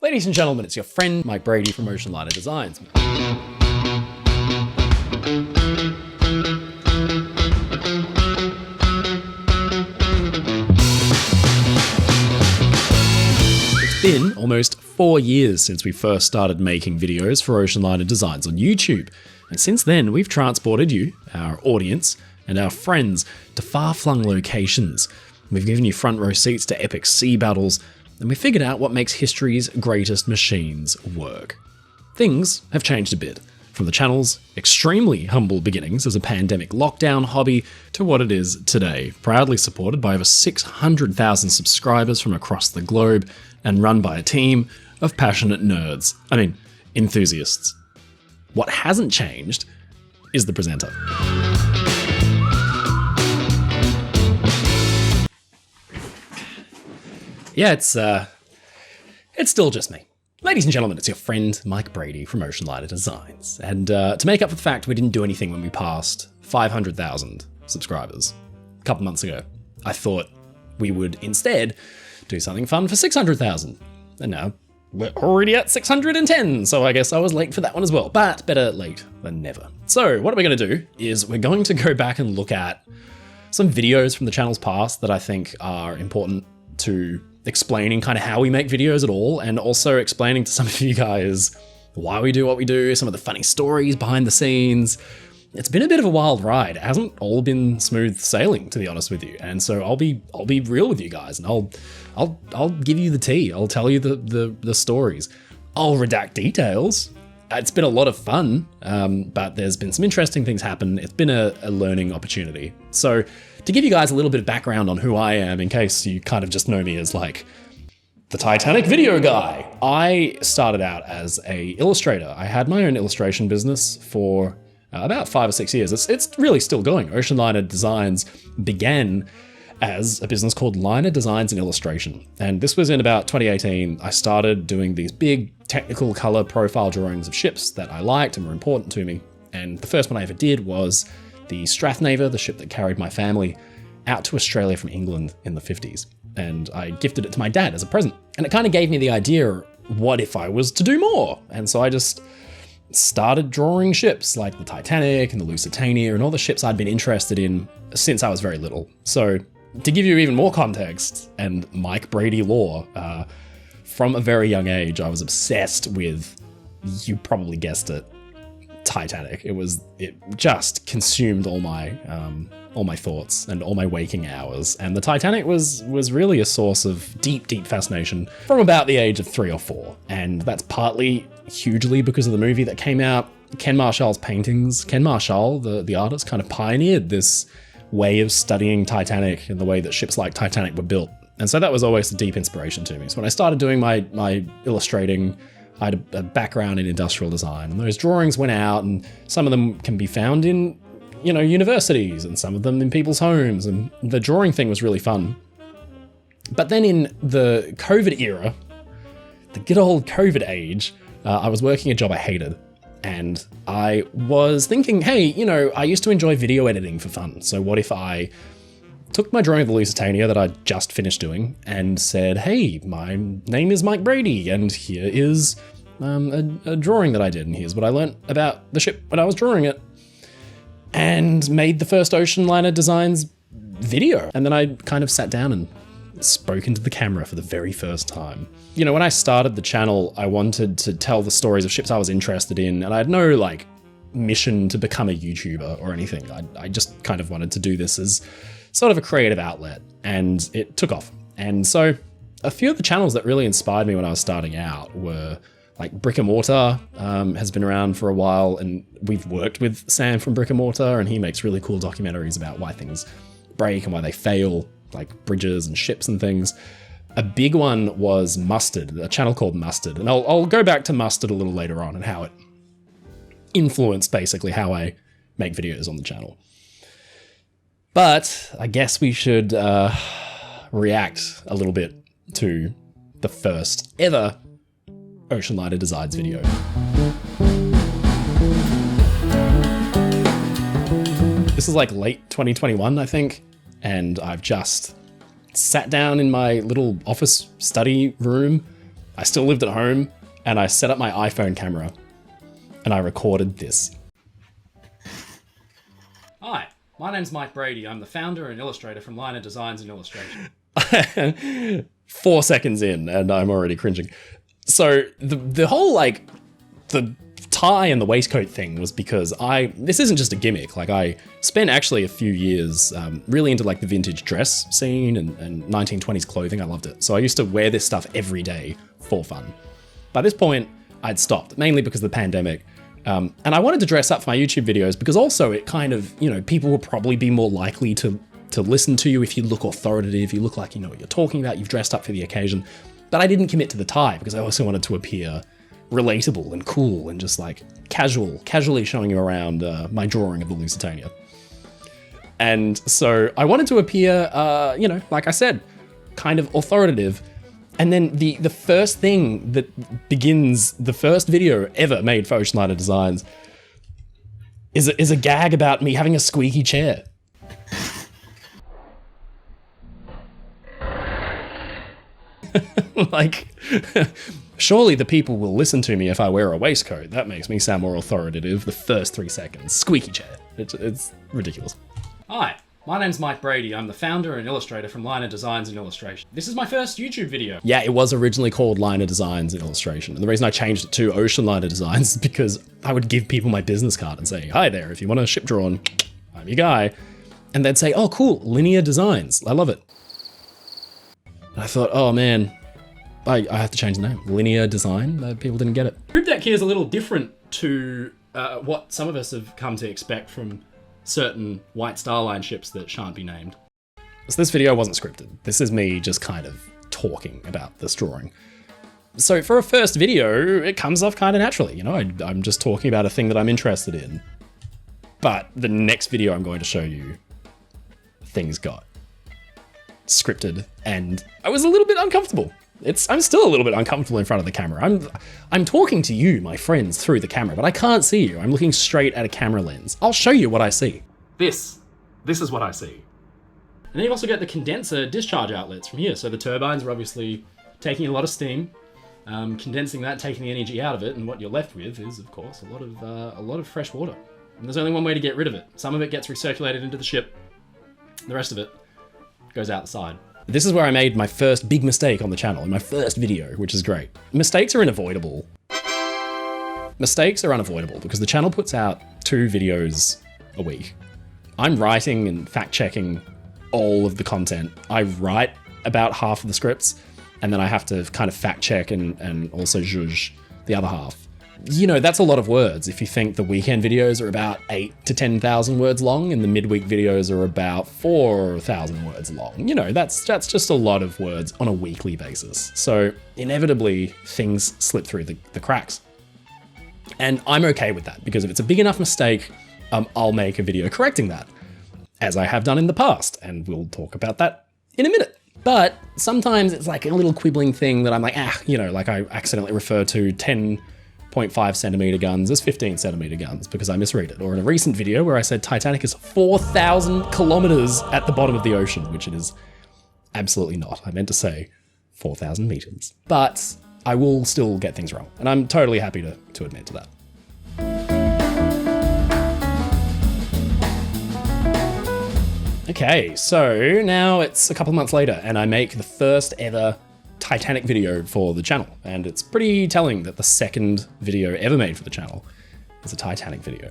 Ladies and gentlemen, it's your friend Mike Brady from Oceanliner Designs. It's been almost 4 years since we first started making videos for Oceanliner Designs on YouTube. And since then, we've transported you, our audience, and our friends to far-flung locations. We've given you front row seats to epic sea battles, and we figured out what makes history's greatest machines work. Things have changed a bit, from the channel's extremely humble beginnings as a pandemic lockdown hobby to what it is today, proudly supported by over 600,000 subscribers from across the globe and run by a team of passionate nerds. Enthusiasts. What hasn't changed is the presenter. Yeah, it's still just me. Ladies and gentlemen, it's your friend Mike Brady from Oceanliner Designs. And to make up for the fact we didn't do anything when we passed 500,000 subscribers a couple months ago, I thought we would instead do something fun for 600,000. And now we're already at 610, so I guess I was late for that one as well. But better late than never. So what we're going to do is we're going to go back and look at some videos from the channel's past that I think are important to explaining kind of how we make videos at all, and also explaining to some of you guys why we do what we do, some of the funny stories behind the scenes. It's been a bit of a wild ride. It hasn't all been smooth sailing, to be honest with you. And so I'll be real with you guys, and I'll give you the tea. I'll tell you the stories. I'll redact details. It's been a lot of fun, but there's been some interesting things happen. It's been a learning opportunity. So to give you guys a little bit of background on who I am, in case you kind of just know me as like the Titanic video guy, I started out as an illustrator. I had my own illustration business for about 5 or 6 years. It's really still going. Oceanliner Designs began as a business called Liner Designs and Illustration. And this was in about 2018. I started doing these big technical color profile drawings of ships that I liked and were important to me. And the first one I ever did was the Strathnaver, the ship that carried my family out to Australia from England in the 50s. And I gifted it to my dad as a present. And it kind of gave me the idea, what if I was to do more? And so I just started drawing ships like the Titanic and the Lusitania and all the ships I'd been interested in since I was very little. So to give you even more context and Mike Brady lore, from a very young age, I was obsessed with, you probably guessed it, Titanic. It just consumed all my thoughts and all my waking hours. And the Titanic was really a source of deep, deep fascination from about the age of 3 or 4. And that's partly hugely because of the movie that came out. Ken Marshall's paintings. Ken Marshall, the artist, kind of pioneered this way of studying Titanic and the way that ships like Titanic were built. And so that was always a deep inspiration to me. So when I started doing my illustrating, I had a background in industrial design, and those drawings went out, and some of them can be found in, universities, and some of them in people's homes, and the drawing thing was really fun. But then in the COVID era, the good old COVID age, I was working a job I hated. And I was thinking, hey, I used to enjoy video editing for fun. So what if I took my drawing of the Lusitania that I just finished doing and said, hey, my name is Mike Brady, and here is a drawing that I did, and here's what I learned about the ship when I was drawing it, and made the first Oceanliner Designs video. And then I kind of sat down and spoke into the camera for the very first time. When I started the channel, I wanted to tell the stories of ships I was interested in, and I had no mission to become a YouTuber or anything. I just kind of wanted to do this as sort of a creative outlet, and it took off. And so a few of the channels that really inspired me when I was starting out were like Brick and Mortar, has been around for a while, and we've worked with Sam from Brick and Mortar, and he makes really cool documentaries about why things break and why they fail, like bridges and ships and things. A big one was Mustard, a channel called Mustard. And I'll go back to Mustard a little later on and how it influenced basically how I make videos on the channel. But I guess we should react a little bit to the first ever Oceanliner Designs video. This is like late 2021, I think, and I've just sat down in my little office study room I still lived at home, and I set up my iPhone camera, and I recorded this. Hi, my name's Mike Brady. I'm the founder and illustrator from Liner Designs and Illustration. 4 seconds in, and I'm already cringing. So the whole, like, the tie and the waistcoat thing was because this isn't just a gimmick. Like, I spent actually a few years really into like the vintage dress scene and 1920s clothing. I loved it. So I used to wear this stuff every day for fun. By this point, I'd stopped, mainly because of the pandemic. And I wanted to dress up for my YouTube videos because also it kind of, you know, people will probably be more likely to listen to you if you look authoritative, you look like you know what you're talking about, you've dressed up for the occasion. But I didn't commit to the tie because I also wanted to appear relatable and cool and just like casually showing you around my drawing of the Lusitania. And so I wanted to appear, you know, like I said, kind of authoritative. And then the first thing that begins the first video ever made for Oceanliner Designs is a gag about me having a squeaky chair. Like, surely the people will listen to me if I wear a waistcoat. That makes me sound more authoritative. The first 3 seconds. Squeaky chair. It's ridiculous. Hi, my name's Mike Brady. I'm the founder and illustrator from Liner Designs and Illustration. This is my first YouTube video. Yeah, it was originally called Liner Designs and Illustration. And the reason I changed it to Oceanliner Designs is because I would give people my business card and say, hi there, if you want a ship drawn, I'm your guy. And they'd say, oh, cool, linear designs. I love it. And I thought, oh man, I have to change the name. Linear design? People didn't get it. Group deck here is a little different to what some of us have come to expect from certain White Star Line ships that shan't be named. So this video wasn't scripted. This is me just kind of talking about this drawing. So for a first video, it comes off kind of naturally. You know, I'm just talking about a thing that I'm interested in. But the next video I'm going to show you, things got scripted and I was a little bit uncomfortable. I'm still a little bit uncomfortable in front of the camera. I'm talking to you, my friends, through the camera, but I can't see you. I'm looking straight at a camera lens. I'll show you what I see. This is what I see. And then you also get the condenser discharge outlets from here. So the turbines are obviously taking a lot of steam, condensing that, taking the energy out of it, and what you're left with is, of course, a lot of fresh water. And there's only one way to get rid of it. Some of it gets recirculated into the ship. The rest of it goes out the side. This is where I made my first big mistake on the channel, in my first video, which is great. Mistakes are unavoidable. Mistakes are unavoidable because the channel puts out 2 videos a week. I'm writing and fact-checking all of the content. I write about half of the scripts, and then I have to kind of fact-check and also judge the other half. You know, that's a lot of words if you think the weekend videos are about 8,000 to 10,000 words long and the midweek videos are about 4,000 words long. You know, that's just a lot of words on a weekly basis. So inevitably things slip through the cracks. And I'm okay with that because if it's a big enough mistake, I'll make a video correcting that, as I have done in the past. And we'll talk about that in a minute. But sometimes it's like a little quibbling thing that I'm like, you know, like I accidentally refer to 10.5 centimeter guns as 15 centimeter guns because I misread it. Or in a recent video where I said Titanic is 4,000 kilometers at the bottom of the ocean, which it is absolutely not. I meant to say 4,000 meters. But I will still get things wrong. And I'm totally happy to admit to that. Okay, so now it's a couple of months later and I make the first ever Titanic video for the channel. And it's pretty telling that the second video ever made for the channel is a Titanic video.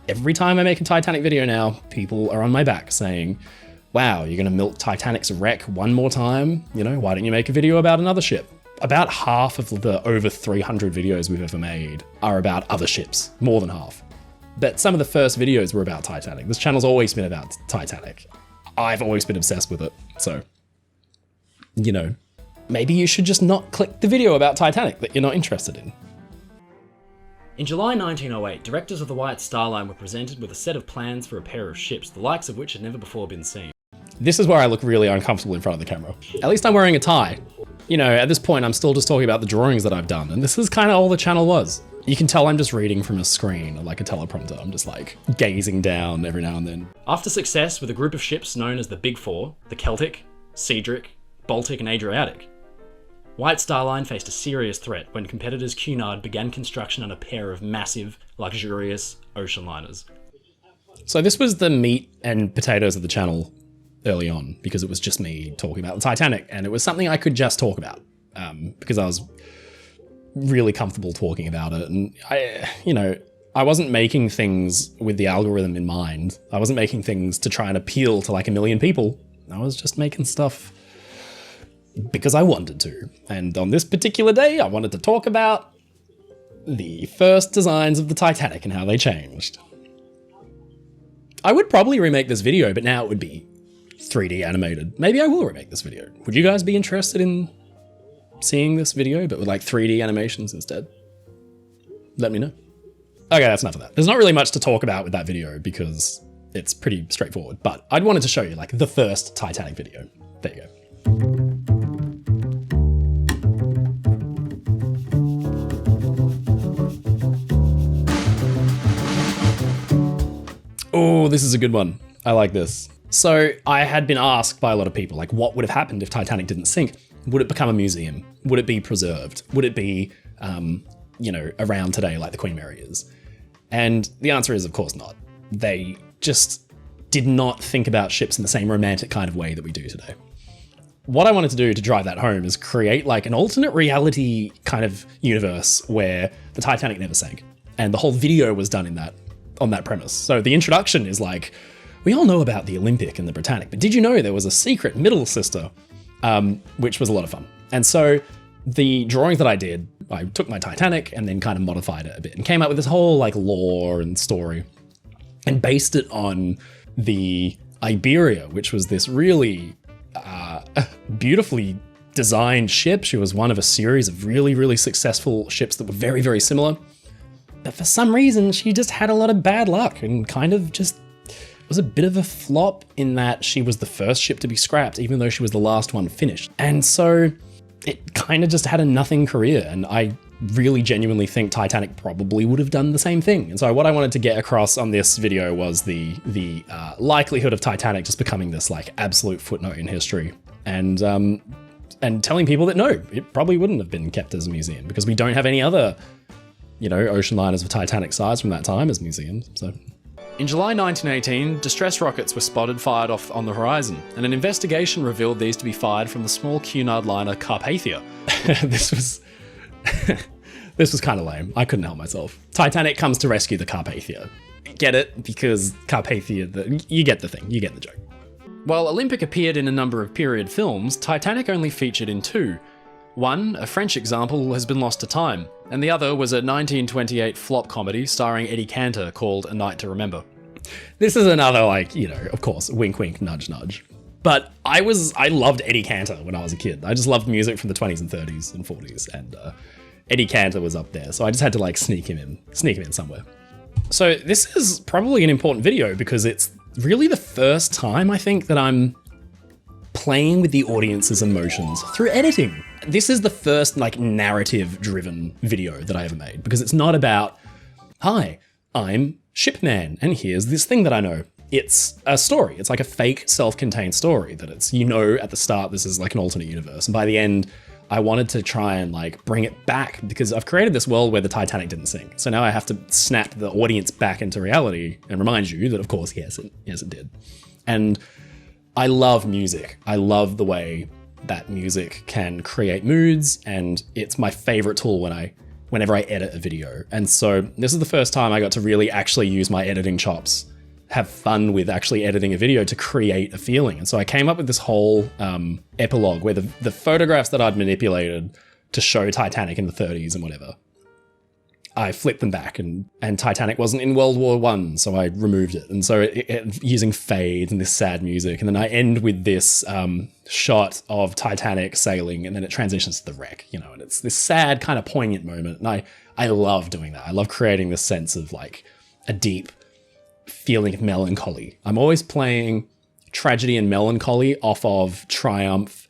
Every time I make a Titanic video now, people are on my back saying, wow, you're gonna milk Titanic's wreck one more time? You know, why don't you make a video about another ship? About half of the over 300 videos we've ever made are about other ships, more than half. But some of the first videos were about Titanic. This channel's always been about Titanic. I've always been obsessed with it, so, you know, maybe you should just not click the video about Titanic that you're not interested in. In July 1908, directors of the White Star Line were presented with a set of plans for a pair of ships, the likes of which had never before been seen. This is where I look really uncomfortable in front of the camera. At least I'm wearing a tie. You know, at this point, I'm still just talking about the drawings that I've done, and this is kind of all the channel was. You can tell I'm just reading from a screen, or like a teleprompter. I'm just like gazing down every now and then. After success with a group of ships known as the Big Four, the Celtic, Cedric, Baltic, and Adriatic, White Star Line faced a serious threat when competitors Cunard began construction on a pair of massive, luxurious ocean liners. So this was the meat and potatoes of the channel early on, because it was just me talking about the Titanic, and it was something I could just talk about because I was really comfortable talking about it. And I wasn't making things with the algorithm in mind. I wasn't making things to try and appeal to like a million people. I was just making stuff because I wanted to. And on this particular day, I wanted to talk about the first designs of the Titanic and how they changed. I would probably remake this video, but now it would be 3D animated. Maybe I will remake this video. Would you guys be interested in seeing this video, but with like 3D animations instead? Let me know. Okay, that's enough of that. There's not really much to talk about with that video because it's pretty straightforward, but I wanted to show you like the first Titanic video. There you go. Oh, this is a good one. I like this. So I had been asked by a lot of people, like, what would have happened if Titanic didn't sink? Would it become a museum? Would it be preserved? Would it be, around today like the Queen Mary is? And the answer is, of course not. They just did not think about ships in the same romantic kind of way that we do today. What I wanted to do to drive that home is create like an alternate reality kind of universe where the Titanic never sank. And the whole video was done on that premise. So the introduction is like, we all know about the Olympic and the Britannic, but did you know there was a secret middle sister, which was a lot of fun. And so the drawings that I did, I took my Titanic and then kind of modified it a bit and came up with this whole like lore and story and based it on the Iberia, which was this really beautifully designed ship. She was one of a series of really, really successful ships that were very, very similar. But for some reason, she just had a lot of bad luck and kind of just was a bit of a flop in that she was the first ship to be scrapped, even though she was the last one finished. And so it kind of just had a nothing career. And I really genuinely think Titanic probably would have done the same thing. And so what I wanted to get across on this video was the likelihood of Titanic just becoming this like absolute footnote in history. And telling people that no, it probably wouldn't have been kept as a museum because we don't have any other, ocean liners of Titanic size from that time as museums. So. In July 1918, distress rockets were spotted fired off on the horizon, and an investigation revealed these to be fired from the small Cunard liner Carpathia. This was kind of lame. I couldn't help myself. Titanic comes to rescue the Carpathia. Get it? Because Carpathia, you get the thing, you get the joke. While Olympic appeared in a number of period films, Titanic only featured in two. One, a French example, has been lost to time, and the other was a 1928 flop comedy starring Eddie Cantor called A Night to Remember. This is another, of course, wink, wink, nudge, nudge. But I loved Eddie Cantor when I was a kid. I just loved music from the 20s and 30s and 40s, and Eddie Cantor was up there, so I just had to sneak him in somewhere. So this is probably an important video because it's really the first time I think that I'm playing with the audience's emotions through editing. This is the first narrative-driven video that I ever made because it's not about, hi, I'm Shipman and here's this thing that I know. It's a story. It's like a fake self-contained story that it's, at the start this is like an alternate universe. And by the end, I wanted to try and bring it back because I've created this world where the Titanic didn't sink. So now I have to snap the audience back into reality and remind you that of course, yes, it did. And I love music. I love the way that music can create moods, and it's my favorite tool whenever I edit a video. And so this is the first time I got to really actually use my editing chops, have fun with actually editing a video to create a feeling. And so I came up with this whole epilogue where the photographs that I'd manipulated to show Titanic in the 30s and whatever, I flipped them back and Titanic wasn't in World War I, so I removed it. And so using fades and this sad music. And then I end with this shot of Titanic sailing, and then it transitions to the wreck, and it's this sad kind of poignant moment. And I love doing that. I love creating this sense of a deep feeling of melancholy. I'm always playing tragedy and melancholy off of triumph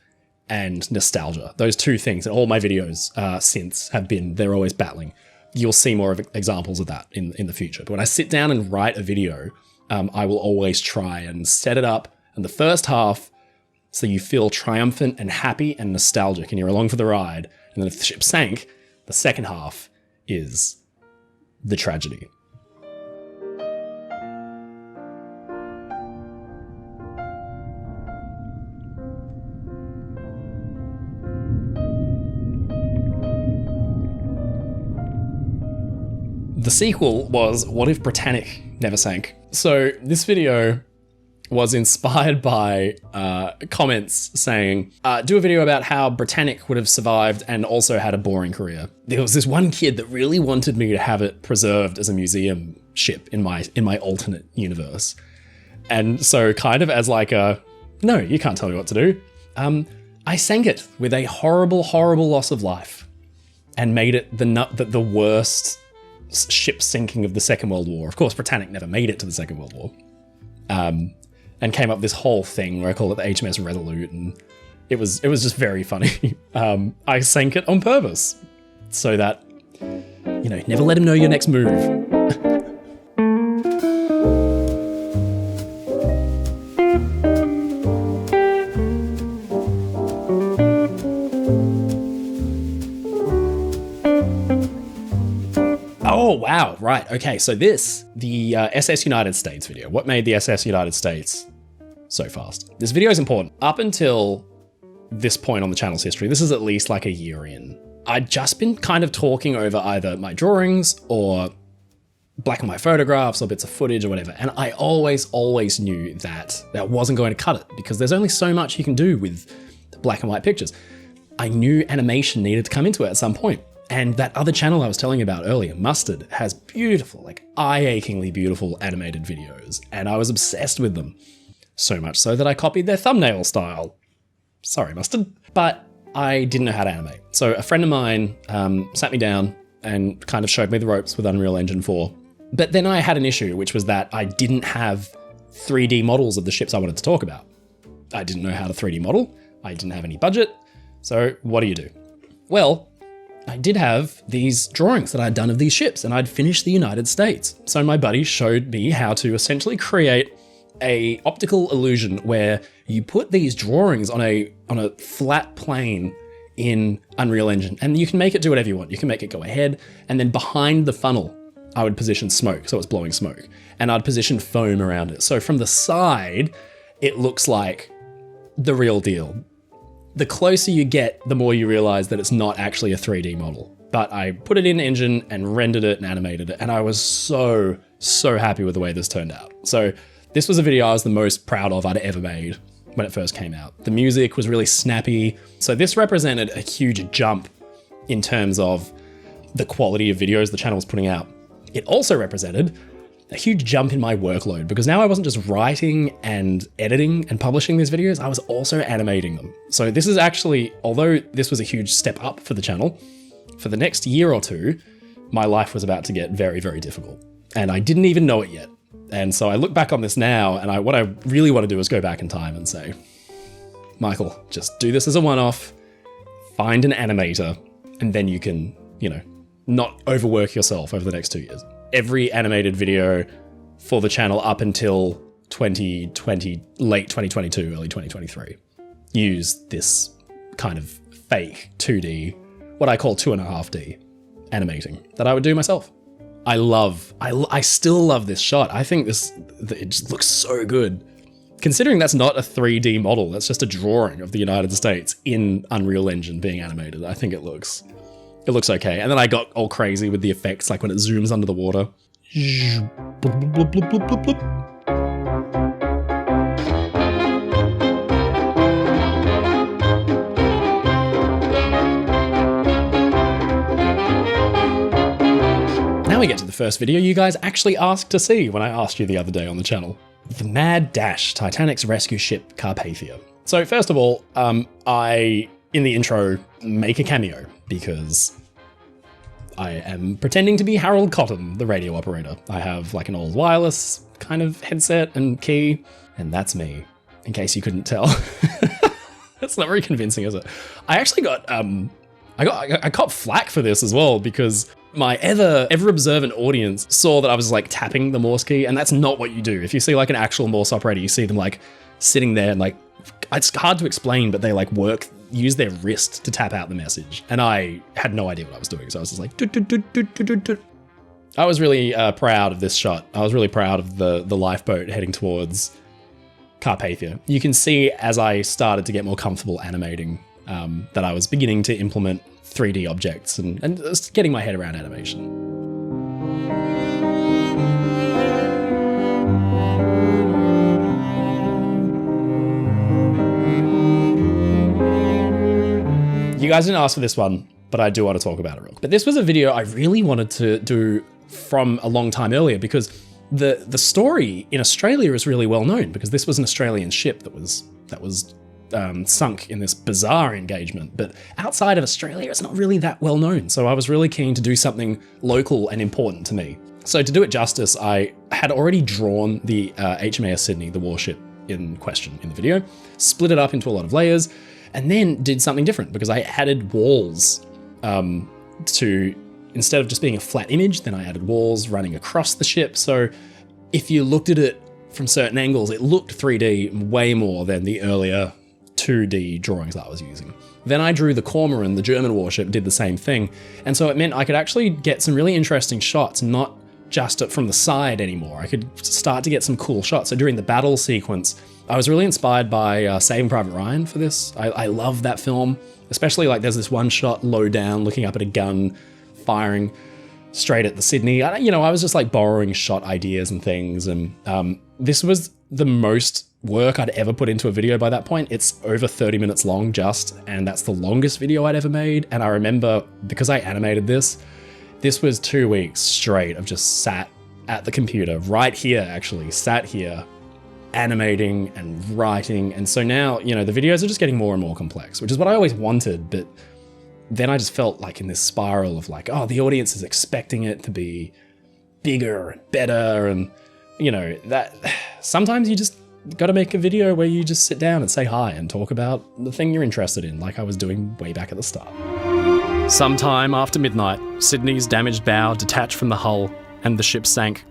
and nostalgia. Those two things that all my videos since have been, they're always battling. You'll see more of examples of that in the future. But when I sit down and write a video, I will always try and set it up. And the first half, So you feel triumphant and happy and nostalgic, and you're along for the ride. And then if the ship sank, the second half is the tragedy. The sequel was What If Britannic Never Sank? So this video was inspired by comments saying, do a video about how Britannic would have survived and also had a boring career. There was this one kid that really wanted me to have it preserved as a museum ship in my alternate universe. And so kind of as like a, no, you can't tell me what to do. I sank it with a horrible, horrible loss of life and made it the worst ship sinking of the Second World War. Of course, Britannic never made it to the Second World War. And came up with this whole thing where I call it the HMS Resolute, and it was just very funny. I sank it on purpose so that, you know, never let him know your next move. Oh, wow. Right. Okay. So the SS United States video. What made the SS United States so fast? This video is important. Up until this point on the channel's history, this is at least like a year in, I'd just been kind of talking over either my drawings or black and white photographs or bits of footage or whatever. And I always knew that wasn't going to cut it because there's only so much you can do with the black and white pictures. I knew animation needed to come into it at some point. And that other channel I was telling you about earlier, Mustard, has beautiful, like eye-achingly beautiful animated videos. And I was obsessed with them. So much so that I copied their thumbnail style. Sorry, Mustard. But I didn't know how to animate. So a friend of mine sat me down and kind of showed me the ropes with Unreal Engine 4. But then I had an issue, which was that I didn't have 3D models of the ships I wanted to talk about. I didn't know how to 3D model. I didn't have any budget. So what do? Well, I did have these drawings that I'd done of these ships, and I'd finished the United States. So my buddy showed me how to essentially create a optical illusion where you put these drawings on a flat plane in Unreal Engine, and you can make it do whatever you want. You can make it go ahead, and then behind the funnel, I would position smoke, so it's blowing smoke, and I'd position foam around it. So from the side, it looks like the real deal. The closer you get, the more you realize that it's not actually a 3D model. But I put it in Engine and rendered it and animated it, and I was so happy with the way this turned out. So this was a video I was the most proud of I'd ever made when it first came out. The music was really snappy. So this represented a huge jump in terms of the quality of videos the channel was putting out. It also represented a huge jump in my workload because now I wasn't just writing and editing and publishing these videos, I was also animating them. So this is actually, although this was a huge step up for the channel, for the next year or two, my life was about to get very, very difficult. And I didn't even know it yet. And so I look back on this now, and what I really want to do is go back in time and say, Michael, just do this as a one-off, find an animator, and then you can, you know, not overwork yourself over the next 2 years. Every animated video for the channel up until 2020, late 2022, early 2023, used this kind of fake 2D, what I call 2.5D animating that I would do myself. I still love this shot. I think it just looks so good. Considering that's not a 3D model, that's just a drawing of the United States in Unreal Engine being animated. I think it looks okay. And then I got all crazy with the effects, like when it zooms under the water. Now we get to the first video you guys actually asked to see when I asked you the other day on the channel. The Mad Dash, Titanic's rescue ship Carpathia. So first of all, I, in the intro, make a cameo because I am pretending to be Harold Cotton, the radio operator. I have like an old wireless kind of headset and key, and that's me, in case you couldn't tell. That's not very convincing, is it? I actually got, I caught flack for this as well because my ever observant audience saw that I was like tapping the Morse key, and that's not what you do. If you see like an actual Morse operator, you see them like sitting there and like it's hard to explain, but they like use their wrist to tap out the message. And I had no idea what I was doing. So I was just like, doot, doot, doot, doot, doot, doot, doot. I was really proud of this shot. I was really proud of the lifeboat heading towards Carpathia. You can see as I started to get more comfortable animating that I was beginning to implement 3D objects and just getting my head around animation. You guys didn't ask for this one, but I do want to talk about it real quick. But this was a video I really wanted to do from a long time earlier because the story in Australia is really well known because this was an Australian ship that was sunk in this bizarre engagement. But outside of Australia, it's not really that well known. So I was really keen to do something local and important to me. So to do it justice, I had already drawn the HMAS Sydney, the warship in question in the video, split it up into a lot of layers, and then did something different because I added walls to, instead of just being a flat image, then I added walls running across the ship. So if you looked at it from certain angles, it looked 3D way more than the earlier 2D drawings that I was using. Then I drew the Cormoran, the German warship, did the same thing. And so it meant I could actually get some really interesting shots, not just from the side anymore. I could start to get some cool shots. So during the battle sequence, I was really inspired by Saving Private Ryan for this. I love that film, especially like there's this one shot low down looking up at a gun, firing straight at the Sydney. I was just like borrowing shot ideas and things. And this was the most work I'd ever put into a video by that point. It's over 30 minutes long and that's the longest video I'd ever made. And I remember, because I animated this was 2 weeks straight of just sat at the computer, right here actually, sat here, animating and writing. And so now, the videos are just getting more and more complex, which is what I always wanted. But then I just felt like in this spiral of like, oh, the audience is expecting it to be bigger and better. And, that sometimes you just got to make a video where you just sit down and say hi and talk about the thing you're interested in, like I was doing way back at the start. Sometime after midnight, Sydney's damaged bow detached from the hull and the ship sank.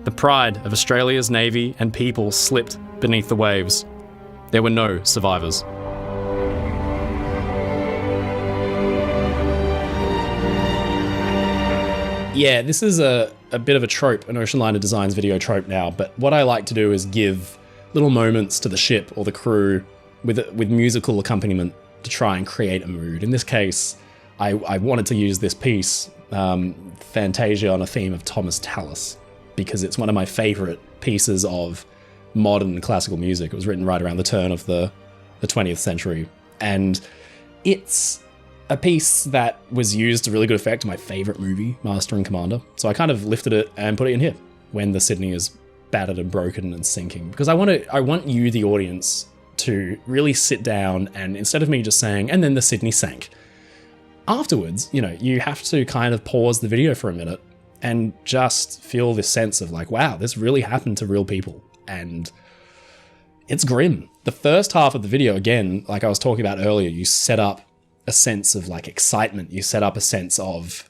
The pride of Australia's navy and people slipped beneath the waves. There were no survivors. Yeah, this is a bit of a trope, an Oceanliner Designs video trope now, but what I like to do is give little moments to the ship or the crew with musical accompaniment to try and create a mood. In this case, I wanted to use this piece, Fantasia, on a theme of Thomas Tallis, because it's one of my favorite pieces of modern classical music. It was written right around the turn of the 20th century. And it's a piece that was used to really good effect in my favorite movie, Master and Commander. So I kind of lifted it and put it in here when the Sydney is battered and broken and sinking, because I want you, the audience, to really sit down and, instead of me just saying, and then the Sydney sank, afterwards, you have to kind of pause the video for a minute and just feel this sense of like, wow, this really happened to real people. And it's grim. The first half of the video, again, like I was talking about earlier, you set up a sense of like excitement. You set up a sense of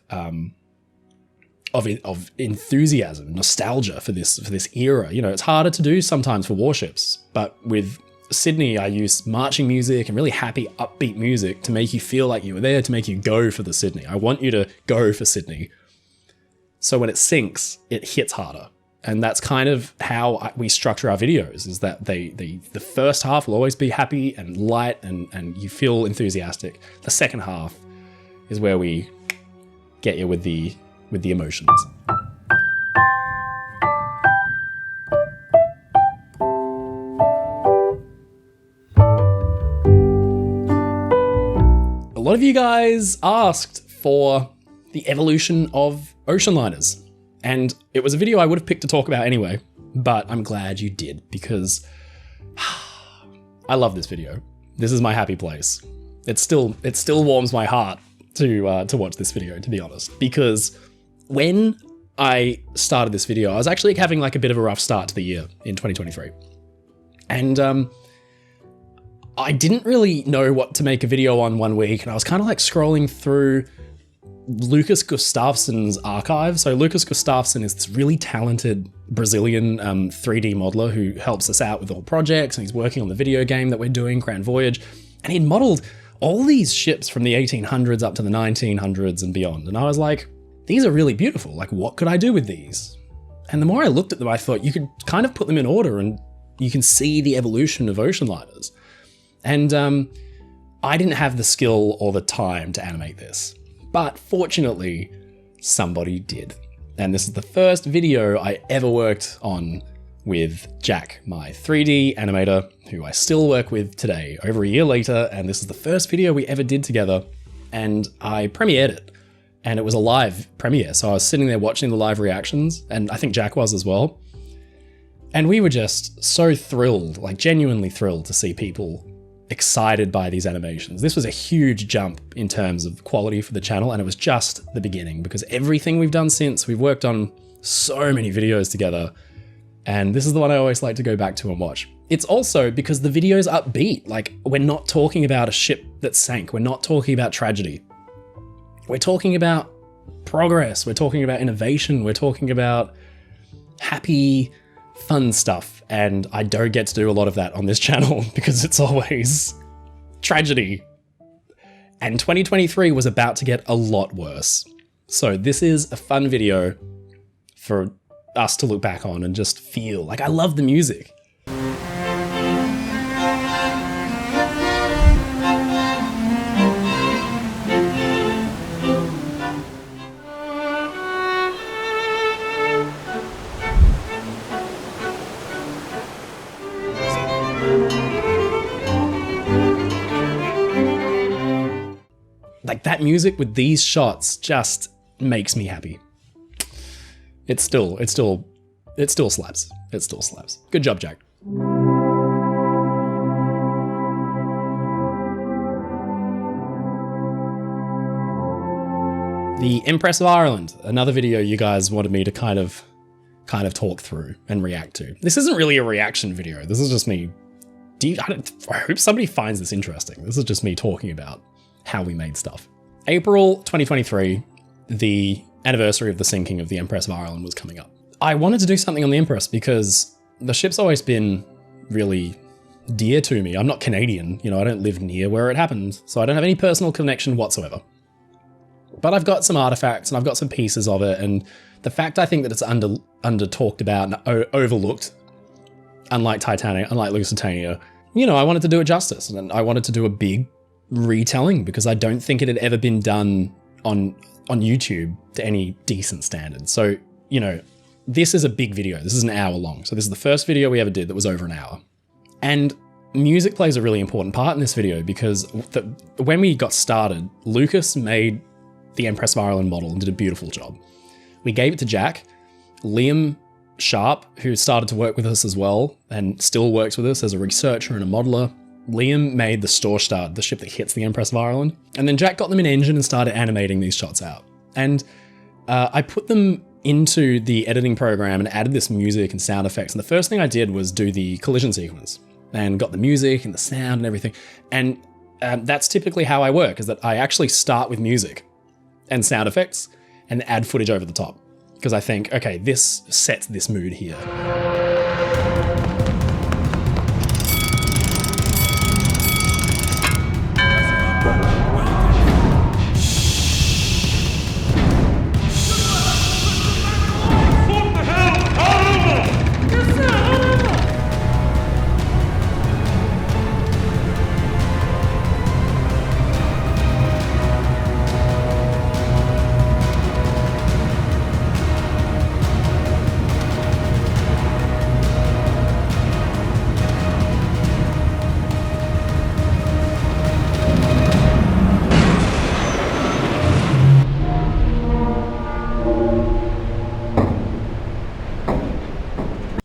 enthusiasm, nostalgia for this era. It's harder to do sometimes for warships, but with Sydney, I used marching music and really happy, upbeat music to make you feel like you were there, to make you go for the Sydney. I want you to go for Sydney. So when it sinks, it hits harder. And that's kind of how we structure our videos, is that the first half will always be happy and light and you feel enthusiastic. The second half is where we get you with the emotions. A lot of you guys asked for the evolution of ocean liners, and it was a video I would have picked to talk about anyway, but I'm glad you did, because I love this video. This is my happy place. It still warms my heart to watch this video, to be honest, because when I started this video, I was actually having like a bit of a rough start to the year in 2023. And I didn't really know what to make a video on one week, and I was kind of like scrolling through Lucas Gustafsson's archive. So Lucas Gustafsson is this really talented Brazilian 3D modeler who helps us out with all projects, and he's working on the video game that we're doing, Grand Voyage. And he'd modeled all these ships from the 1800s up to the 1900s and beyond. And I was like, these are really beautiful. Like, what could I do with these? And the more I looked at them, I thought you could kind of put them in order and you can see the evolution of ocean liners. And I didn't have the skill or the time to animate this, but fortunately, somebody did. And this is the first video I ever worked on with Jack, my 3D animator, who I still work with today, over a year later. And this is the first video we ever did together. And I premiered it. And it was a live premiere. So I was sitting there watching the live reactions, and I think Jack was as well. And we were just so thrilled, like genuinely thrilled to see people excited by these animations. This was a huge jump in terms of quality for the channel, and it was just the beginning, because everything we've done since, we've worked on so many videos together, and this is the one I always like to go back to and watch. It's also because the video's upbeat. Like, we're not talking about a ship that sank. We're not talking about tragedy. We're talking about progress. We're talking about innovation. We're talking about happy, fun stuff. And I don't get to do a lot of that on this channel because it's always tragedy. And 2023 was about to get a lot worse. So this is a fun video for us to look back on and just feel like I love the music. Like, that music with these shots just makes me happy. It still slaps. It still slaps. Good job, Jack. The Empress of Ireland, another video you guys wanted me to kind of talk through and react to. This isn't really a reaction video. This is just me. I hope somebody finds this interesting. This is just me talking about how we made stuff. April 2023, the anniversary of the sinking of the Empress of Ireland was coming up. I wanted to do something on the Empress because the ship's always been really dear to me. I'm not Canadian, you know, I don't live near where it happened, so I don't have any personal connection whatsoever. But I've got some artifacts and I've got some pieces of it, and the fact I think that it's under talked about and overlooked, unlike Titanic, unlike Lusitania, you know, I wanted to do it justice, and I wanted to do a big retelling because I don't think it had ever been done on YouTube to any decent standard. So, you know, this is a big video. This is an hour long. So this is the first video we ever did that was over an hour. And music plays a really important part in this video because when we got started, Lucas made the Empress of Ireland model and did a beautiful job. We gave it to Jack. Liam Sharp, who started to work with us as well and still works with us as a researcher and a modeler, Liam made the Scharnhorst, the ship that hits the Empress of Ireland. And then Jack got them in engine and started animating these shots out. And I put them into the editing program and added this music and sound effects. And the first thing I did was do the collision sequence and got the music and the sound and everything. And that's typically how I work, is that I actually start with music and sound effects and add footage over the top. Because I think, okay, this sets this mood here.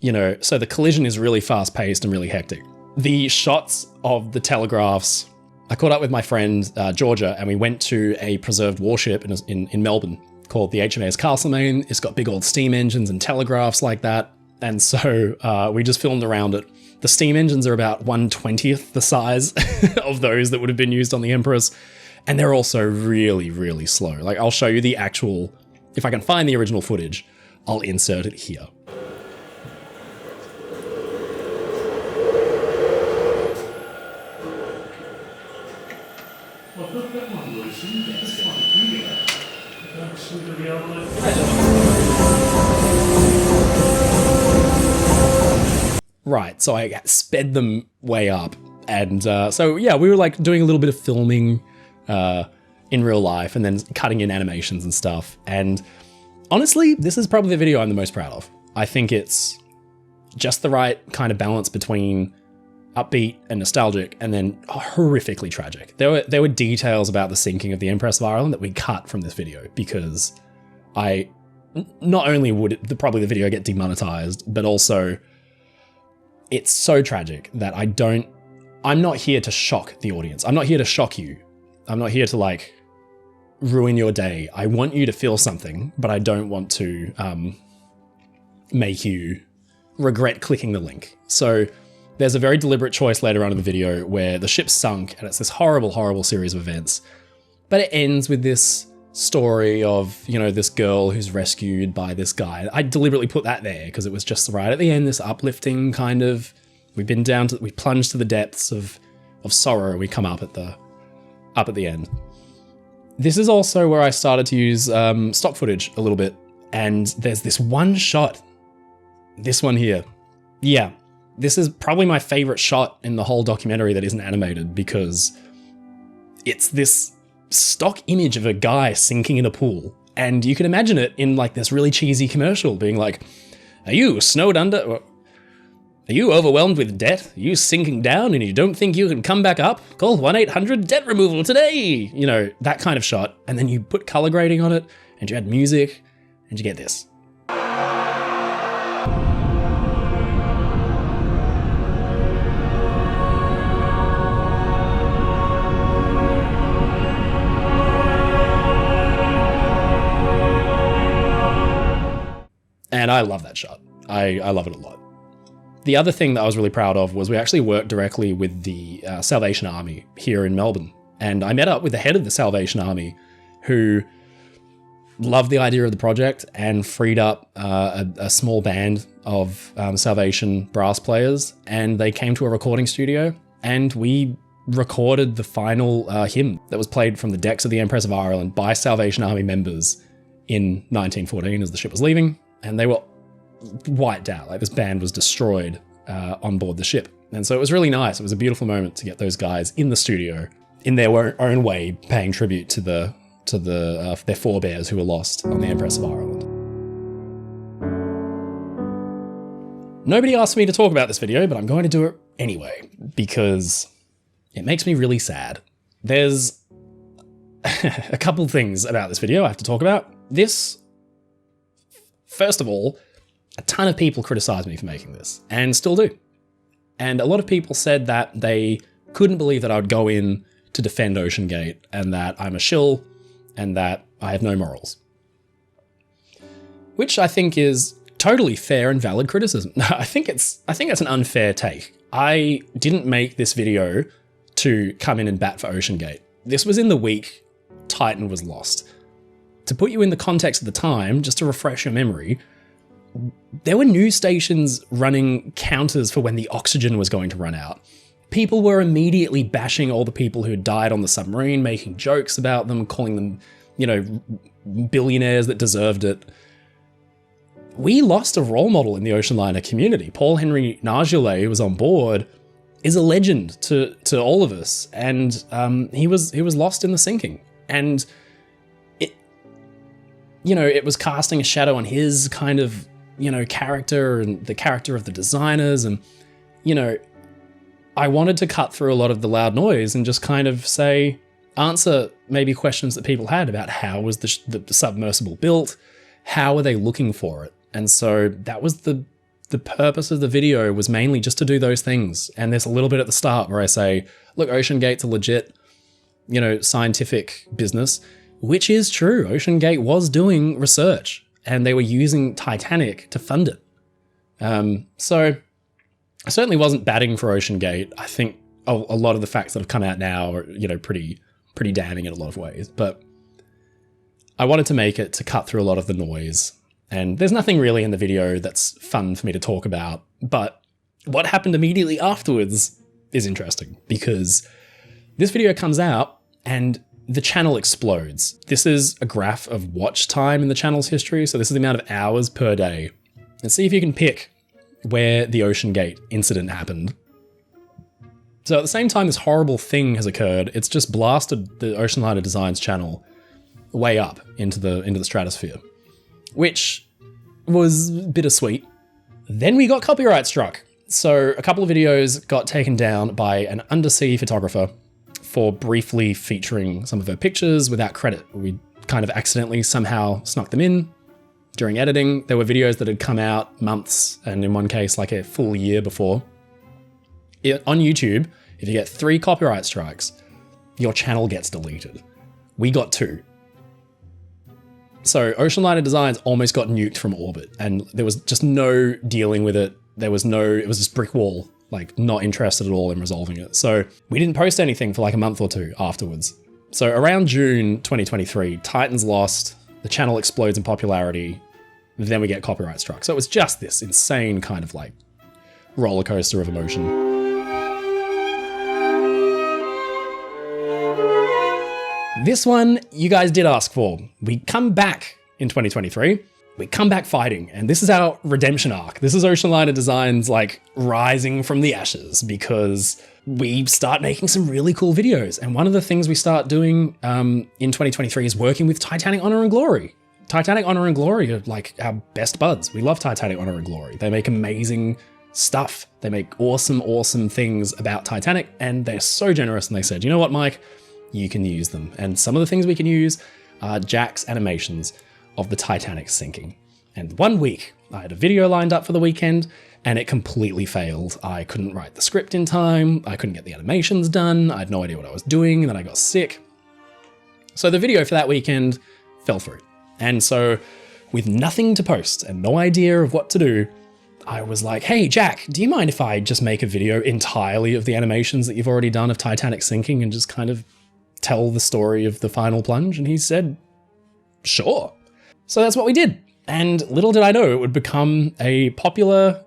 You know, so the collision is really fast paced and really hectic. The shots of the telegraphs, I caught up with my friend Georgia and we went to a preserved warship in Melbourne called the HMAS Castlemaine. It's got big old steam engines and telegraphs like that. And so we just filmed around it. The steam engines are about 1/20th the size of those that would have been used on the Empress. And they're also really, really slow. Like, I'll show you the actual, if I can find the original footage, I'll insert it here. Right, so I sped them way up. And so, yeah, we were like doing a little bit of filming in real life and then cutting in animations and stuff. And honestly, this is probably the video I'm the most proud of. I think it's just the right kind of balance between upbeat and nostalgic and then horrifically tragic. There were details about the sinking of the Empress of Ireland that we cut from this video because not only would probably the video get demonetized, but also it's so tragic that I'm not here to shock the audience. I'm not here to shock you. I'm not here to like ruin your day. I want you to feel something, but I don't want to make you regret clicking the link. So there's a very deliberate choice later on in the video where the ship's sunk and it's this horrible, horrible series of events. But it ends with this story of, you know, this girl who's rescued by this guy. I deliberately put that there because it was just right at the end, this uplifting kind of, we plunged to the depths of sorrow. We come up at the end. This is also where I started to use stock footage a little bit. And there's this one shot, this one here. Yeah, this is probably my favorite shot in the whole documentary that isn't animated because it's this stock image of a guy sinking in a pool. And you can imagine it in like this really cheesy commercial being like, are you snowed under? Are you overwhelmed with debt? Are you sinking down and you don't think you can come back up? Call 1-800 debt removal today. You know, that kind of shot. And then you put color grading on it and you add music and you get this. And I love that shot. I love it a lot. The other thing that I was really proud of was we actually worked directly with the Salvation Army here in Melbourne. And I met up with the head of the Salvation Army who loved the idea of the project and freed up a small band of Salvation brass players. And they came to a recording studio and we recorded the final hymn that was played from the decks of the Empress of Ireland by Salvation Army members in 1914 as the ship was leaving. And they were wiped out. Like, this band was destroyed on board the ship. And so it was really nice. It was a beautiful moment to get those guys in the studio, in their own way, paying tribute to their forebears who were lost on the Empress of Ireland. Nobody asked me to talk about this video, but I'm going to do it anyway, because it makes me really sad. There's a couple things about this video I have to talk about. First of all, a ton of people criticized me for making this, and still do. And a lot of people said that they couldn't believe that I would go in to defend OceanGate, and that I'm a shill, and that I have no morals. Which I think is totally fair and valid criticism. I think it's an unfair take. I didn't make this video to come in and bat for OceanGate. This was in the week Titan was lost. To put you in the context of the time, just to refresh your memory, there were news stations running counters for when the oxygen was going to run out. People were immediately bashing all the people who had died on the submarine, making jokes about them, calling them, you know, billionaires that deserved it. We lost a role model in the Oceanliner community. Paul Henry Nargillet, who was on board, is a legend to all of us, and he was lost in the sinking. And it was casting a shadow on his kind of, character and the character of the designers. And, I wanted to cut through a lot of the loud noise and just kind of answer maybe questions that people had about how was the submersible built, how are they looking for it? And so that was the purpose of the video, was mainly just to do those things. And there's a little bit at the start where I say, look, OceanGate's a legit, scientific business. Which is true. OceanGate was doing research and they were using Titanic to fund it. So I certainly wasn't batting for OceanGate. I think a lot of the facts that have come out now are, pretty pretty damning in a lot of ways. But I wanted to make it to cut through a lot of the noise. And there's nothing really in the video that's fun for me to talk about. But what happened immediately afterwards is interesting, because this video comes out and the channel explodes. This is a graph of watch time in the channel's history. So this is the amount of hours per day. And see if you can pick where the Ocean Gate incident happened. So at the same time this horrible thing has occurred, it's just blasted the Oceanliner Designs channel way up into the stratosphere, which was bittersweet. Then we got copyright struck. So a couple of videos got taken down by an undersea photographer for briefly featuring some of her pictures without credit. We kind of accidentally somehow snuck them in during editing. There were videos that had come out months, and in one case like a full year before. On YouTube, if you get 3 copyright strikes, your channel gets deleted. We got 2. So Oceanliner Designs almost got nuked from orbit, and there was just no dealing with it. It was this brick wall, like not interested at all in resolving it. So we didn't post anything for like a month or 2 afterwards. So around June 2023, Titan's lost, the channel explodes in popularity, then we get copyright struck. So it was just this insane kind of like roller coaster of emotion. This one you guys did ask for. We come back in 2023. We come back fighting, and this is our redemption arc. This is Oceanliner Designs like rising from the ashes, because we start making some really cool videos. And one of the things we start doing in 2023 is working with Titanic Honor and Glory. Titanic Honor and Glory are like our best buds. We love Titanic Honor and Glory. They make amazing stuff. They make awesome, awesome things about Titanic, and they're so generous. And they said, you know what, Mike? You can use them. And some of the things we can use are Jack's animations of the Titanic sinking. And one week, I had a video lined up for the weekend, and it completely failed. I couldn't write the script in time. I couldn't get the animations done. I had no idea what I was doing, and then I got sick. So the video for that weekend fell through. And so with nothing to post and no idea of what to do, I was like, hey, Jack, do you mind if I just make a video entirely of the animations that you've already done of Titanic sinking and just kind of tell the story of the final plunge? And he said, sure. So that's what we did. And little did I know it would become a popular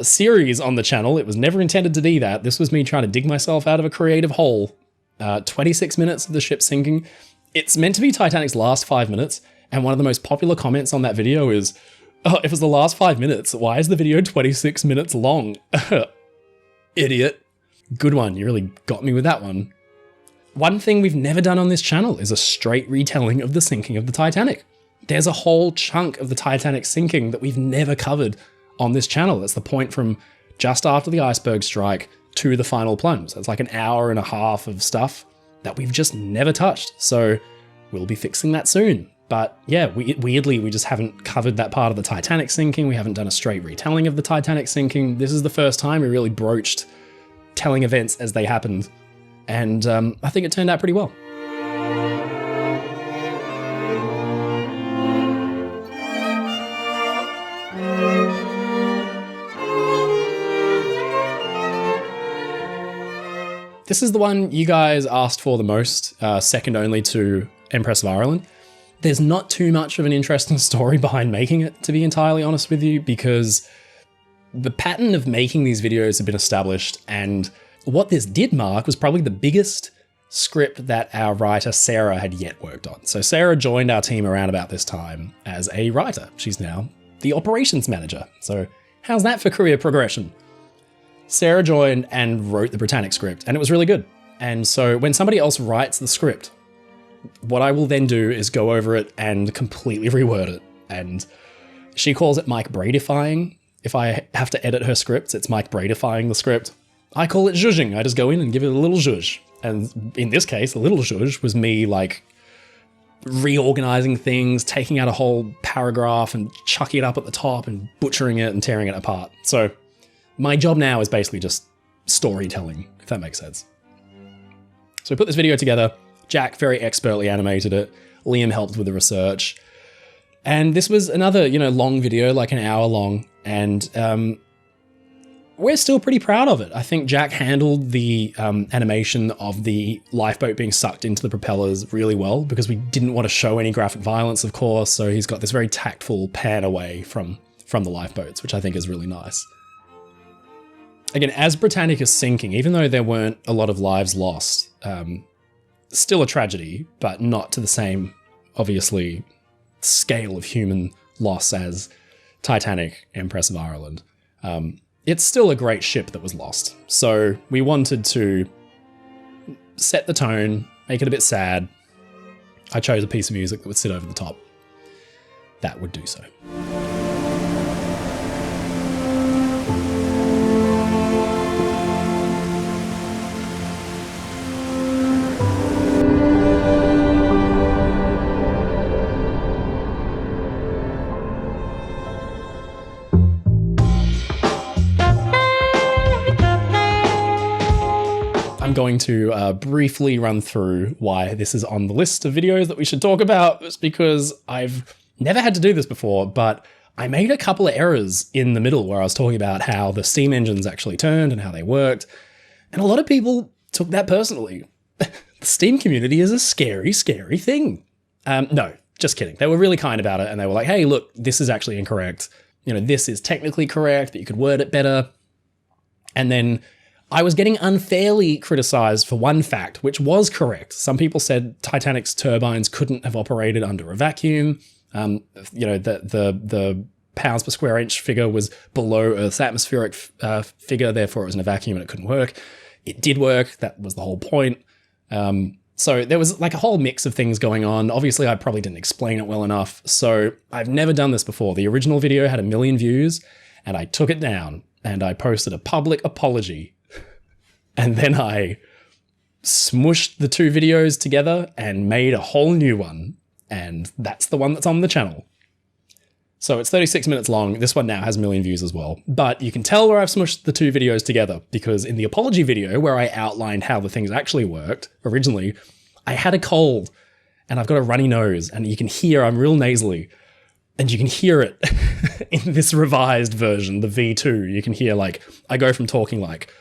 series on the channel. It was never intended to be that. This was me trying to dig myself out of a creative hole. 26 minutes of the ship sinking. It's meant to be Titanic's last 5 minutes. And one of the most popular comments on that video is, oh, if it was the last 5 minutes, why is the video 26 minutes long? Idiot. Good one. You really got me with that one. One thing we've never done on this channel is a straight retelling of the sinking of the Titanic. There's a whole chunk of the Titanic sinking that we've never covered on this channel. That's the point from just after the iceberg strike to the final plunge. That's like an hour and a half of stuff that we've just never touched. So we'll be fixing that soon. But yeah, weirdly, we just haven't covered that part of the Titanic sinking. We haven't done a straight retelling of the Titanic sinking. This is the first time we really broached telling events as they happened. And I think it turned out pretty well. This is the one you guys asked for the most, second only to Empress of Ireland. There's not too much of an interesting story behind making it, to be entirely honest with you, because the pattern of making these videos had been established, and what this did mark was probably the biggest script that our writer Sarah had yet worked on. So Sarah joined our team around about this time as a writer. She's now the operations manager. So how's that for career progression? Sarah joined and wrote the Britannic script, and it was really good. And so when somebody else writes the script, what I will then do is go over it and completely reword it. And she calls it Mike Bradyfying. If I have to edit her scripts, it's Mike Bradyfying the script. I call it zhuzhing. I just go in and give it a little zhuzh. And in this case, a little zhuzh was me like reorganizing things, taking out a whole paragraph and chucking it up at the top and butchering it and tearing it apart. So my job now is basically just storytelling, if that makes sense. So we put this video together. Jack very expertly animated it. Liam helped with the research. And this was another, long video, like an hour long. And we're still pretty proud of it. I think Jack handled the animation of the lifeboat being sucked into the propellers really well, because we didn't want to show any graphic violence, of course. So he's got this very tactful pan away from the lifeboats, which I think is really nice. Again, as Britannic is sinking, even though there weren't a lot of lives lost, still a tragedy, but not to the same, obviously, scale of human loss as Titanic, Empress of Ireland. It's still a great ship that was lost. So we wanted to set the tone, make it a bit sad. I chose a piece of music that would sit over the top. That would do so. I'm going to briefly run through why this is on the list of videos that we should talk about. It's because I've never had to do this before, but I made a couple of errors in the middle where I was talking about how the steam engines actually turned and how they worked. And a lot of people took that personally. The steam community is a scary, scary thing. No, just kidding. They were really kind about it. And they were like, hey, look, this is actually incorrect. You know, this is technically correct, but you could word it better. And then I was getting unfairly criticized for one fact, which was correct. Some people said Titanic's turbines couldn't have operated under a vacuum. You know, the pounds per square inch figure was below Earth's atmospheric figure, therefore it was in a vacuum and it couldn't work. It did work. That was the whole point. So there was like a whole mix of things going on. Obviously, I probably didn't explain it well enough. So I've never done this before. The original video had 1 million views and I took it down and I posted a public apology. And then I smushed the two videos together and made a whole new one. And that's the one that's on the channel. So it's 36 minutes long. This one now has 1 million views as well. But you can tell where I've smushed the two videos together, because in the apology video where I outlined how the things actually worked originally, I had a cold and I've got a runny nose and you can hear I'm real nasally. And you can hear it in this revised version, the V2. You can hear like, I go from talking like,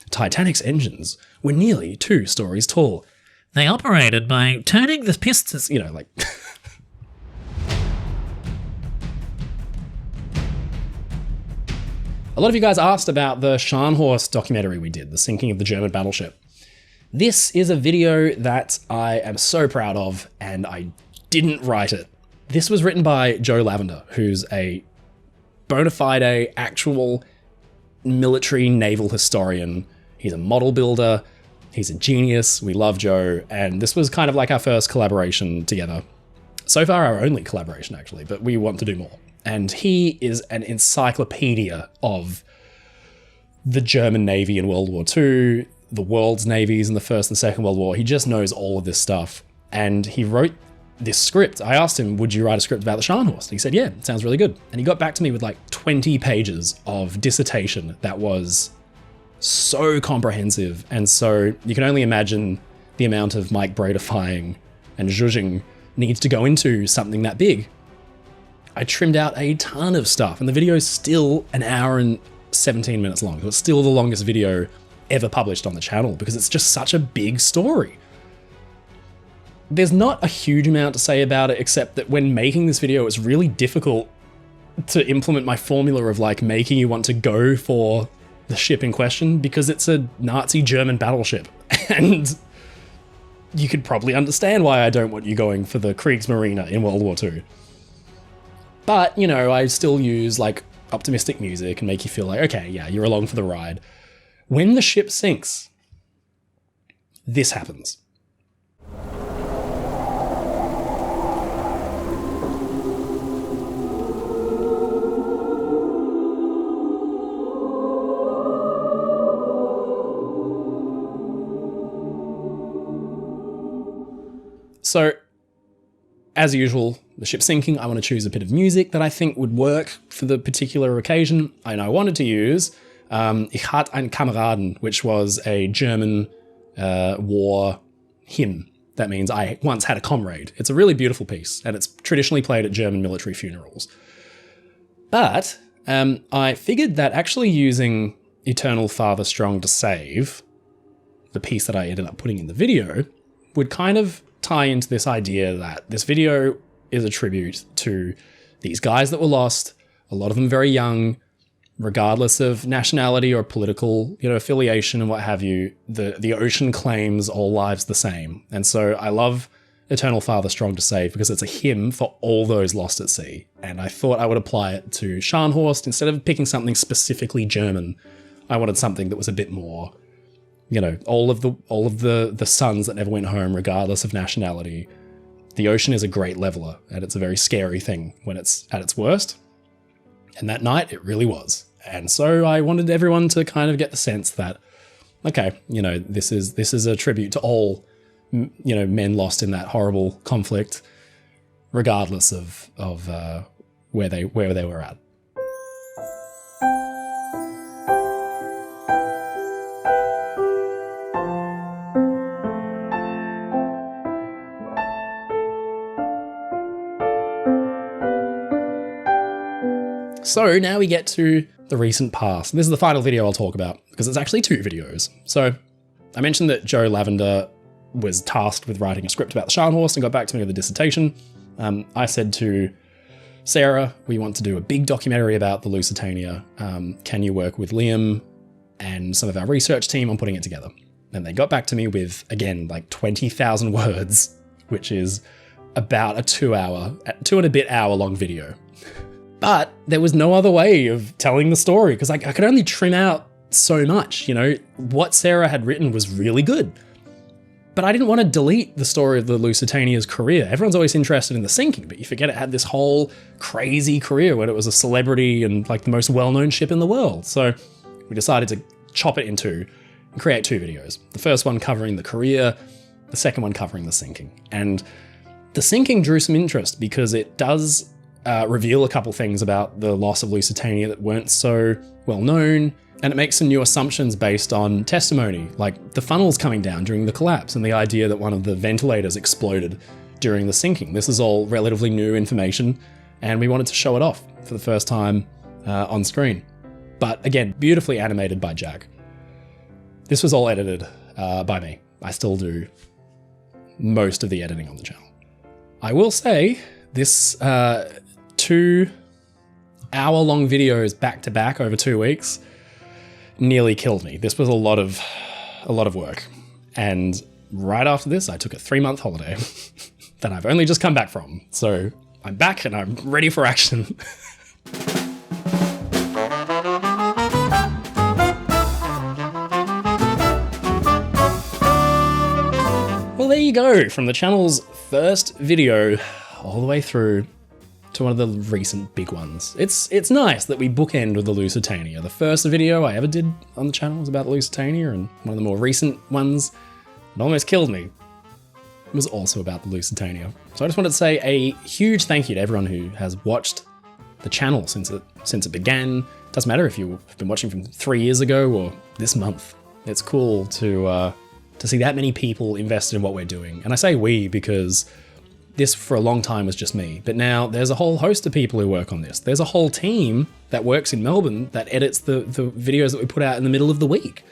Titanic's engines were nearly 2 stories tall. They operated by turning the pistons, you know, like... A lot of you guys asked about the Scharnhorst documentary we did, the sinking of the German battleship. This is a video that I am so proud of, and I didn't write it. This was written by Joe Lavender, who's a bona fide, actual military naval historian. He's a model builder. He's a genius. We love Joe. And this was kind of like our first collaboration together. So far, our only collaboration, actually, but we want to do more. And he is an encyclopedia of the German Navy in World War II, the world's navies in the First and Second World War. He just knows all of this stuff. And he wrote this script. I asked him, would you write a script about the Scharnhorst? He said, yeah, it sounds really good. And he got back to me with like 20 pages of dissertation that was so comprehensive. And so you can only imagine the amount of Mike Bradifying and zhuzhing needs to go into something that big. I trimmed out a ton of stuff, and the video is still 1 hour and 17 minutes long. So it's still the longest video ever published on the channel because it's just such a big story. There's not a huge amount to say about it, except that when making this video, it's really difficult to implement my formula of like making you want to go for the ship in question, because it's a Nazi German battleship. And you could probably understand why I don't want you going for the Kriegsmarine in World War II. But, you know, I still use like optimistic music and make you feel like, okay, yeah, you're along for the ride. When the ship sinks, this happens. So, as usual, the ship's sinking, I want to choose a bit of music that I think would work for the particular occasion. And I wanted to use Ich hatte einen Kameraden, which was a German war hymn. That means I once had a comrade. It's a really beautiful piece, and it's traditionally played at German military funerals. But I figured that actually using Eternal Father Strong to Save, the piece that I ended up putting in the video, would kind of tie into this idea that this video is a tribute to these guys that were lost, a lot of them very young, regardless of nationality or political, affiliation and what have you. The ocean claims all lives the same. And so I love Eternal Father Strong to Save because it's a hymn for all those lost at sea. And I thought I would apply it to Scharnhorst. Instead of picking something specifically German, I wanted something that was a bit more, all of the sons that never went home, regardless of nationality. The ocean is a great leveler, and it's a very scary thing when it's at its worst. And that night, it really was. And so I wanted everyone to kind of get the sense that, okay, this is a tribute to all, men lost in that horrible conflict, regardless of where they were at. So now we get to the recent past. This is the final video I'll talk about because it's actually 2 videos. So I mentioned that Joe Lavender was tasked with writing a script about the Scharnhorst and got back to me with a dissertation. I said to Sarah, we want to do a big documentary about the Lusitania. Can you work with Liam and some of our research team on putting it together? And they got back to me with, again, like 20,000 words, which is about a 2 and a bit hour long video. But there was no other way of telling the story because I could only trim out so much. What Sarah had written was really good. But I didn't want to delete the story of the Lusitania's career. Everyone's always interested in the sinking, but you forget it had this whole crazy career where it was a celebrity and like the most well-known ship in the world. So we decided to chop it in 2 and create 2 videos. The first one covering the career, the second one covering the sinking. And the sinking drew some interest because it does reveal a couple things about the loss of Lusitania that weren't so well known, and it makes some new assumptions based on testimony, like the funnels coming down during the collapse and the idea that one of the ventilators exploded during the sinking. This is all relatively new information, and we wanted to show it off for the first time on screen. But again, beautifully animated by Jack. This was all edited by me. I still do most of the editing on the channel. I will say this 2 hour-long videos back-to-back over 2 weeks nearly killed me. This was a lot of work. And right after this, I took a 3-month holiday that I've only just come back from. So I'm back and I'm ready for action. Well, there you go. From the channel's first video all the way through to one of the recent big ones. It's nice that we bookend with the Lusitania. The first video I ever did on the channel was about the Lusitania, and one of the more recent ones that almost killed me was also about the Lusitania. So I just wanted to say a huge thank you to everyone who has watched the channel since it began. It doesn't matter if you've been watching from 3 years ago or this month. It's cool to see that many people invested in what we're doing. And I say we because this for a long time was just me, but now there's a whole host of people who work on this. There's a whole team that works in Melbourne that edits the videos that we put out in the middle of the week,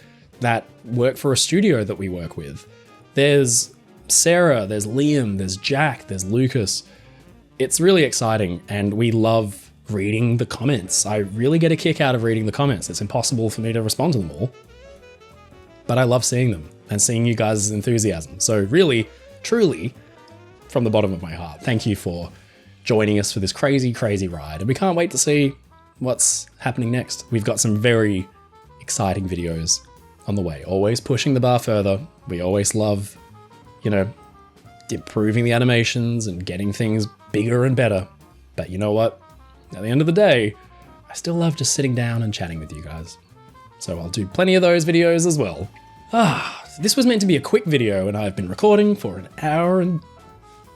that work for a studio that we work with. There's Sarah, there's Liam, there's Jack, there's Lucas. It's really exciting, and we love reading the comments. I really get a kick out of reading the comments. It's impossible for me to respond to them all, but I love seeing them and seeing you guys' enthusiasm. So really, truly, from the bottom of my heart, thank you for joining us for this crazy, crazy ride. And we can't wait to see what's happening next. We've got some very exciting videos on the way, always pushing the bar further. We always love, improving the animations and getting things bigger and better. But you know what? At the end of the day, I still love just sitting down and chatting with you guys. So I'll do plenty of those videos as well. This was meant to be a quick video, and I've been recording for 1 hour and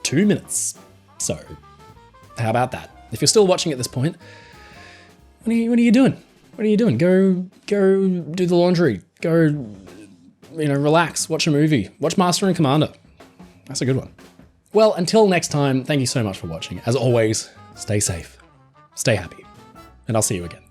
2 minutes. So how about that? If you're still watching at this point, what are you doing? What are you doing? Go do the laundry. Go, relax, watch a movie. Watch Master and Commander. That's a good one. Well, until next time, thank you so much for watching. As always, stay safe, stay happy, and I'll see you again.